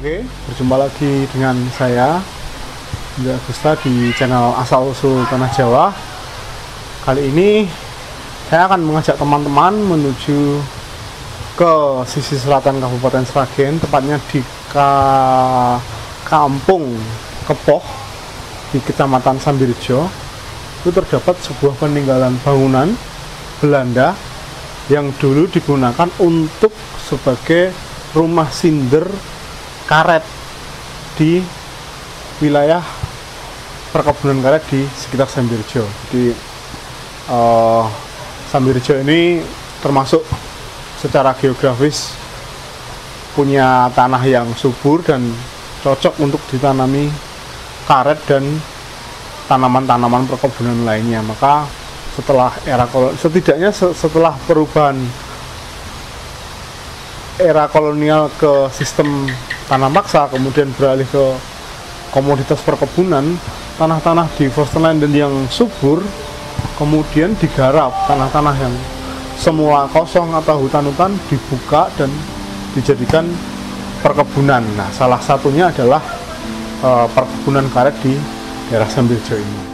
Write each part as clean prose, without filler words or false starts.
Oke, berjumpa lagi dengan saya Indra Agusta di channel Asal Usul Tanah Jawa. Kali ini saya akan mengajak teman-teman menuju ke sisi selatan Kabupaten Sragen, tepatnya di Kampung Kepoh di Kecamatan Sambirjo. Itu terdapat sebuah peninggalan bangunan Belanda yang dulu digunakan untuk sebagai rumah sinder karet di wilayah perkebunan karet di sekitar Sambirjo. Jadi Sambirjo ini termasuk secara geografis punya tanah yang subur dan cocok untuk ditanami karet dan tanaman-tanaman perkebunan lainnya. Maka setelah setelah perubahan era kolonial ke sistem tanah paksa, kemudian beralih ke komoditas perkebunan, tanah-tanah di Forstenland yang subur kemudian digarap. Tanah-tanah yang semula kosong atau hutan-hutan dibuka dan dijadikan perkebunan. Nah, salah satunya adalah perkebunan karet di daerah Sambirjo ini.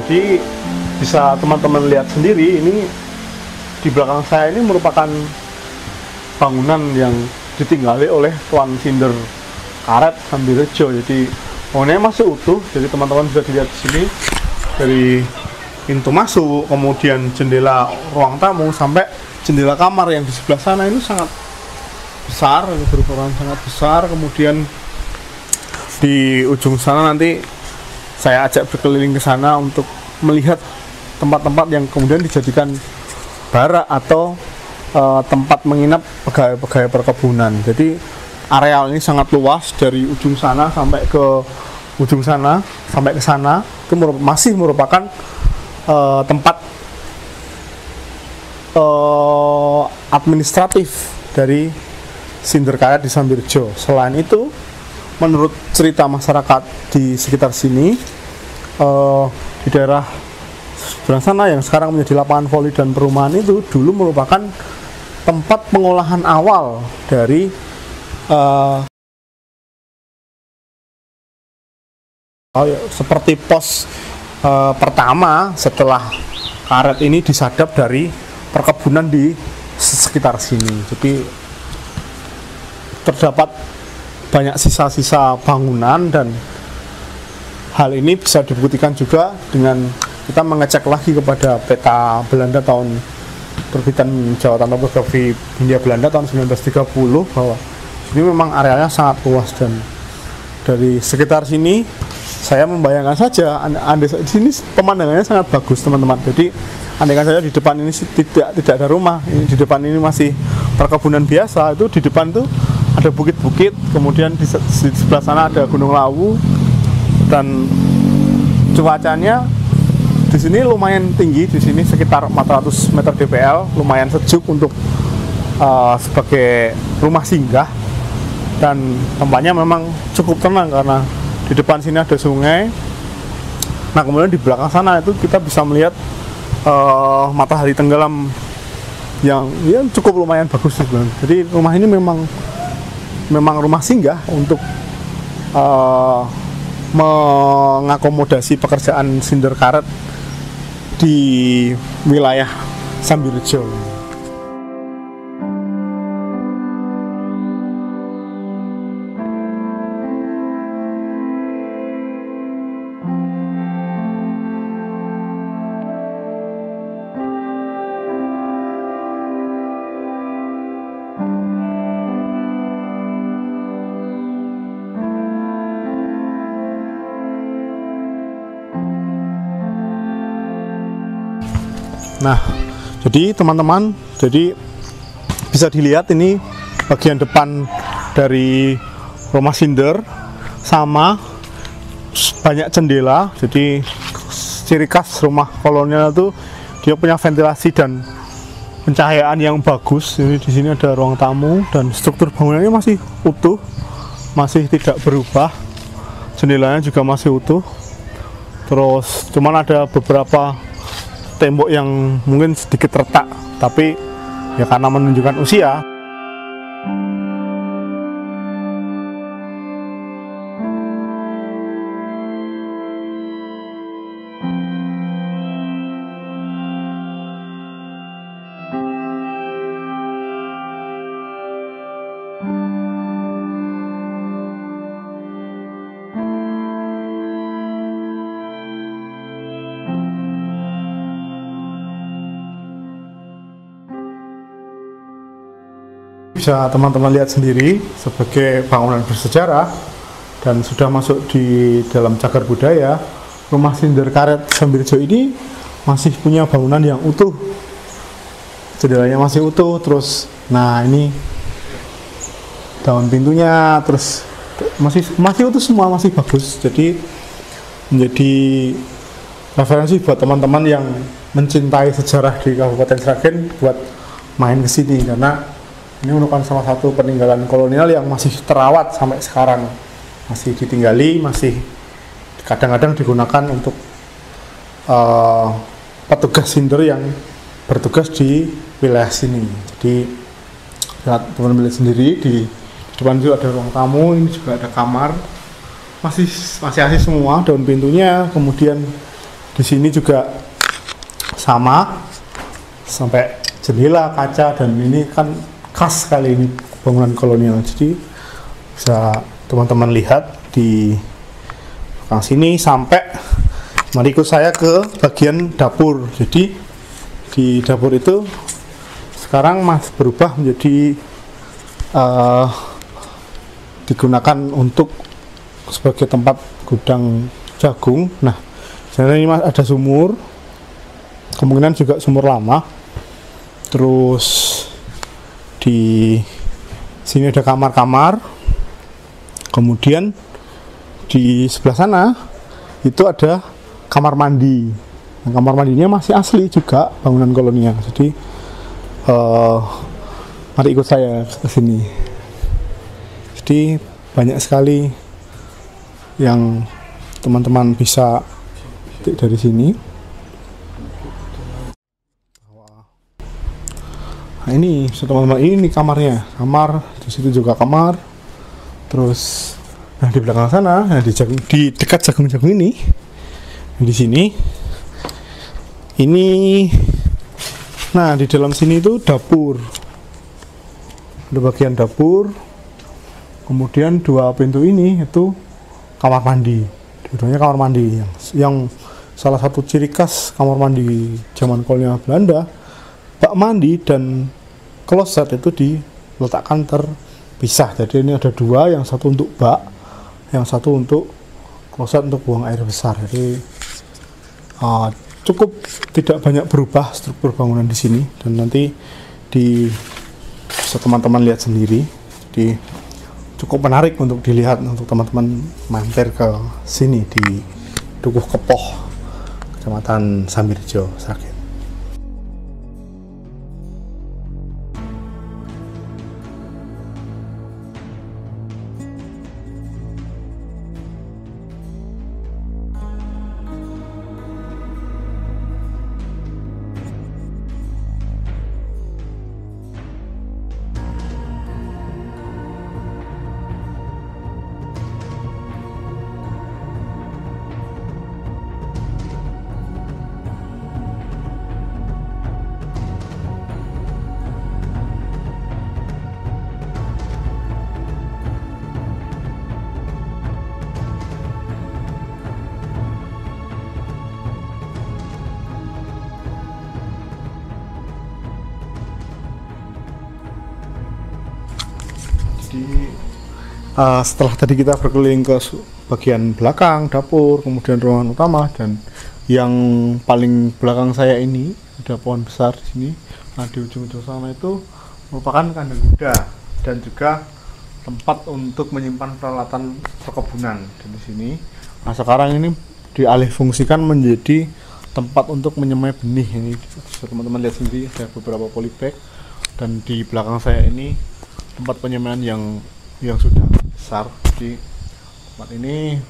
Jadi bisa teman-teman lihat sendiri, ini di belakang saya ini merupakan bangunan yang ditinggali oleh Tuan Sinder Karet Sambirjo. Jadi bangunannya masih utuh, jadi teman-teman bisa dilihat di sini dari pintu masuk, kemudian jendela ruang tamu sampai jendela kamar yang di sebelah sana itu sangat besar, berukuran sangat besar. Kemudian di ujung sana nanti saya ajak berkeliling ke sana untuk melihat tempat-tempat yang kemudian dijadikan barak atau tempat menginap pegawai perkebunan. Jadi areal ini sangat luas, dari ujung sana sampai ke ujung sana sampai ke sana itu masih merupakan tempat administratif dari Sinder Karet di Sambirjo. Selain itu, menurut cerita masyarakat di sekitar sini, di daerah sebelah sana yang sekarang menjadi lapangan voli dan perumahan itu dulu merupakan tempat pengolahan awal dari seperti pos pertama setelah karet ini disadap dari perkebunan di sekitar sini. Jadi terdapat banyak sisa-sisa bangunan, dan hal ini bisa dibuktikan juga dengan kita mengecek lagi kepada peta Belanda tahun terbitan Jawatan Topografi Hindia Belanda tahun 1930 bahwa ini memang arealnya sangat luas. Dan dari sekitar sini saya membayangkan saja, di sini pemandangannya sangat bagus teman-teman. Jadi andaikan saja di depan ini tidak ada rumah, ini di depan ini masih perkebunan biasa, itu di depan itu ada bukit-bukit, kemudian di sebelah sana ada Gunung Lawu, dan cuacanya di sini lumayan tinggi. Di sini sekitar 400 meter dpl, lumayan sejuk untuk sebagai rumah singgah, dan tempatnya memang cukup tenang karena di depan sini ada sungai. Nah, kemudian di belakang sana itu kita bisa melihat matahari tenggelam yang cukup lumayan bagus sebenarnya. Jadi rumah ini memang rumah singgah untuk mengakomodasi pekerjaan sinder karet di wilayah Sambirjo. Nah, jadi teman-teman, jadi bisa dilihat ini bagian depan dari rumah sinder, sama banyak jendela. Jadi ciri khas rumah kolonial itu dia punya ventilasi dan pencahayaan yang bagus. Jadi di sini ada ruang tamu dan struktur bangunannya masih utuh, masih tidak berubah, jendelanya juga masih utuh. Terus cuman ada beberapa tembok yang mungkin sedikit retak, tapi ya karena menunjukkan usia. Bisa teman-teman lihat sendiri sebagai bangunan bersejarah dan sudah masuk di dalam cagar budaya, rumah Sinder Karet Sambirjo ini masih punya bangunan yang utuh, jendelanya masih utuh. Terus nah ini daun pintunya terus masih utuh semua, masih bagus. Jadi menjadi referensi buat teman-teman yang mencintai sejarah di Kabupaten Sragen buat main ke sini, karena ini merupakan salah satu peninggalan kolonial yang masih terawat sampai sekarang, masih ditinggali, masih kadang-kadang digunakan untuk petugas Sinder yang bertugas di wilayah sini. Jadi teman-teman lihat sendiri, di depan juga ada ruang tamu, ini juga ada kamar, masih asli semua daun pintunya. Kemudian di sini juga sama, sampai jendela kaca, dan ini kan khas sekali ini bangunan kolonial. Jadi bisa teman-teman lihat di belakang sini. Sampai mari ikut saya ke bagian dapur. Jadi di dapur itu sekarang masih berubah menjadi digunakan untuk sebagai tempat gudang jagung. Nah, ini ada sumur, kemungkinan juga sumur lama. Terus di sini ada kamar-kamar. Kemudian di sebelah sana itu ada kamar mandi. Nah, kamar mandinya masih asli juga, bangunan kolonial. Jadi mari ikut saya ke sini. Jadi banyak sekali yang teman-teman bisa petik dari sini. Nah, ini teman-teman, ini kamarnya, kamar di situ juga kamar. Terus nah di belakang sana, nah di dekat jagung-jagung ini, di sini ini, nah di dalam sini itu dapur, ada bagian dapur. Kemudian dua pintu ini itu kamar mandi, dua-duanya kamar mandi yang salah satu ciri khas kamar mandi zaman kolonial Belanda. Bak mandi dan kloset itu diletakkan terpisah. Jadi ini ada dua, yang satu untuk bak, yang satu untuk kloset untuk buang air besar. Jadi cukup tidak banyak berubah struktur bangunan di sini, dan nanti bisa teman-teman lihat sendiri. Jadi cukup menarik untuk dilihat, untuk teman-teman mampir ke sini di Dukuh Kepoh, Kecamatan Sambirjo, Sragen. Setelah tadi kita berkeliling ke bagian belakang, dapur, kemudian ruangan utama, dan yang paling belakang saya ini ada pohon besar di sini. Nah, di ujung-ujung sana itu merupakan kandang kuda dan juga tempat untuk menyimpan peralatan perkebunan. Dan di sini, nah sekarang ini dialih fungsikan menjadi tempat untuk menyemai benih. Ini bisa teman-teman lihat sendiri, ada beberapa polybag, dan di belakang saya ini tempat penyemaian yang sudah besar. Jadi tempat ini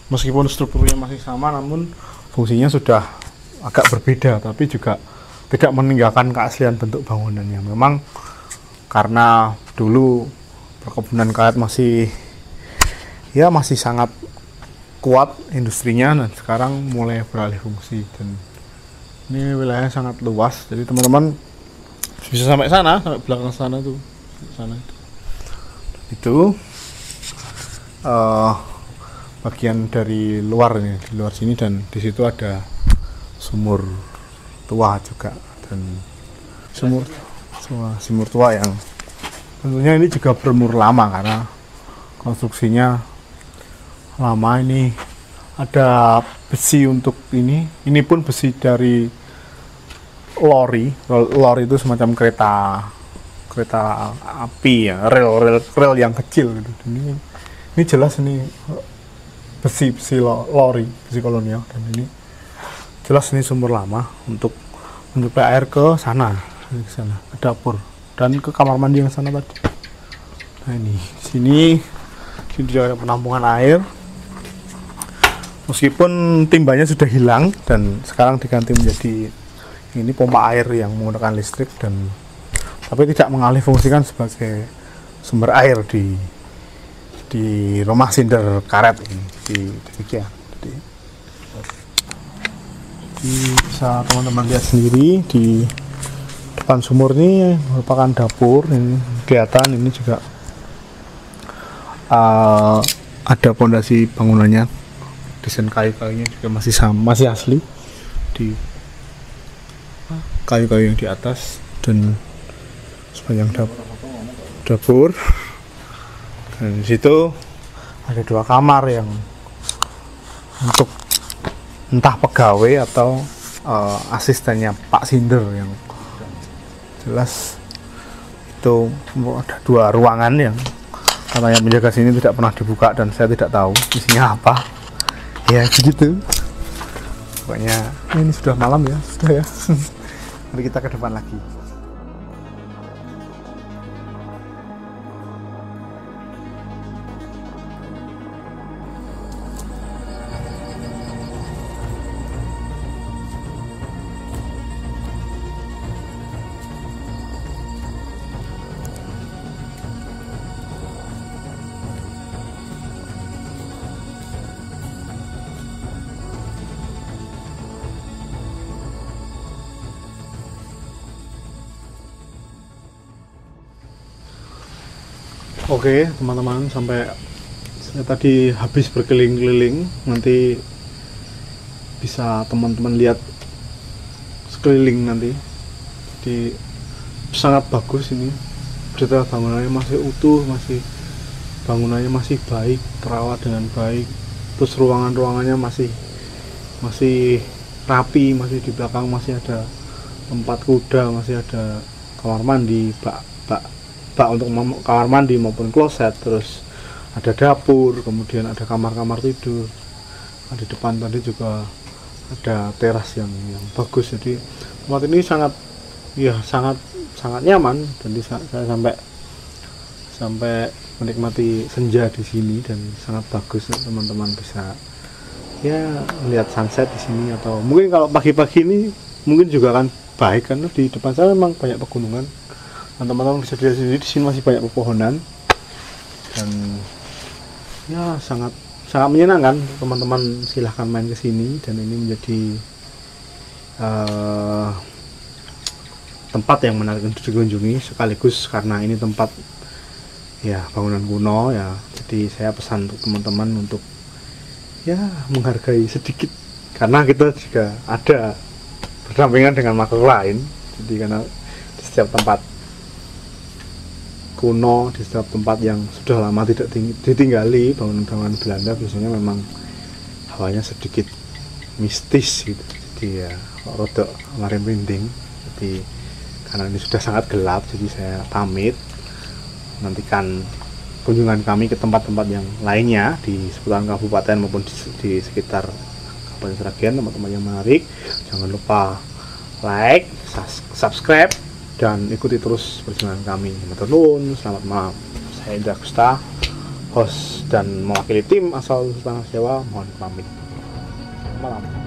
meskipun strukturnya masih sama, namun fungsinya sudah agak berbeda, tapi juga tidak meninggalkan keaslian bentuk bangunannya. Memang karena dulu perkebunan karet masih sangat kuat industrinya, dan sekarang mulai beralih fungsi, dan ini wilayahnya sangat luas. Jadi teman-teman bisa sampai sana, sampai belakang sana tuh, sana itu bagian dari luar nih, di luar sini, dan di situ ada sumur tua juga, dan sumur tua yang tentunya ini juga berumur lama karena konstruksinya lama. Ini ada besi untuk ini pun besi dari lori itu semacam kereta api ya, rel yang kecil gitu. Ini jelas ini besi lori, besi kolonial, dan ini jelas ini sumur lama untuk menyuplai air ke sana, ke dapur dan ke kamar mandi yang sana tadi. Nah ini sini juga ada penampungan air. Meskipun timbanya sudah hilang dan sekarang diganti menjadi ini pompa air yang menggunakan listrik, dan tapi tidak mengalih fungsikan sebagai sumber air di rumah sinder karet ini demikian. Jadi bisa teman-teman lihat sendiri di depan sumur ini merupakan dapur. Ini kelihatan ini juga ada pondasi bangunannya, desain kayu-kayunya juga masih asli di kayu-kayu yang di atas, dan sepanjang dapur. Dan di situ ada 2 kamar yang untuk entah pegawai atau asistennya Pak Sinder, yang jelas itu ada 2 ruangan yang katanya penjaga sini tidak pernah dibuka, dan saya tidak tahu isinya apa. Ya gitu. Pokoknya ini sudah malam ya, sudah ya. Mari kita ke depan lagi. Oke teman-teman, sampai saya tadi habis berkeliling-keliling. Nanti bisa teman-teman lihat sekeliling nanti. Jadi sangat bagus ini, detail bangunannya masih utuh, bangunannya masih baik, terawat dengan baik. Terus ruangan-ruangannya masih rapi, masih di belakang masih ada tempat kuda, masih ada kamar mandi, bak untuk kamar mandi maupun kloset, terus ada dapur, kemudian ada kamar-kamar tidur. Nah, di depan tadi juga ada teras yang bagus. Jadi tempat ini sangat nyaman, dan saya sampai menikmati senja di sini, dan sangat bagus. Teman-teman bisa ya melihat sunset di sini, atau mungkin kalau pagi-pagi ini mungkin juga akan baik karena di depan saya memang banyak pegunungan. Teman-teman bisa dilihat sendiri, di sini masih banyak pepohonan, dan ya sangat menyenangkan. Teman-teman silahkan main ke sini, dan ini menjadi tempat yang menarik untuk dikunjungi, sekaligus karena ini tempat ya bangunan kuno ya. Jadi saya pesan untuk teman-teman untuk ya menghargai sedikit, karena kita juga ada berdampingan dengan makhluk lain. Jadi karena di setiap tempat kuno, di setiap tempat yang sudah lama tidak ditinggali bangunan-bangunan Belanda, biasanya memang hawanya sedikit mistis gitu. Jadi ya rodok kemarin merinding. Jadi karena ini sudah sangat gelap, jadi saya pamit. Nantikan kunjungan kami ke tempat-tempat yang lainnya di seputaran kabupaten maupun di sekitar Kabupaten Sragen, tempat-tempat yang menarik. Jangan lupa like, subscribe, dan ikuti terus perjalanan kami. Matur nuwun, selamat malam. Saya Indra Gusta. host dan mewakili tim asal Sultan Jawa mohon pamit. Malam.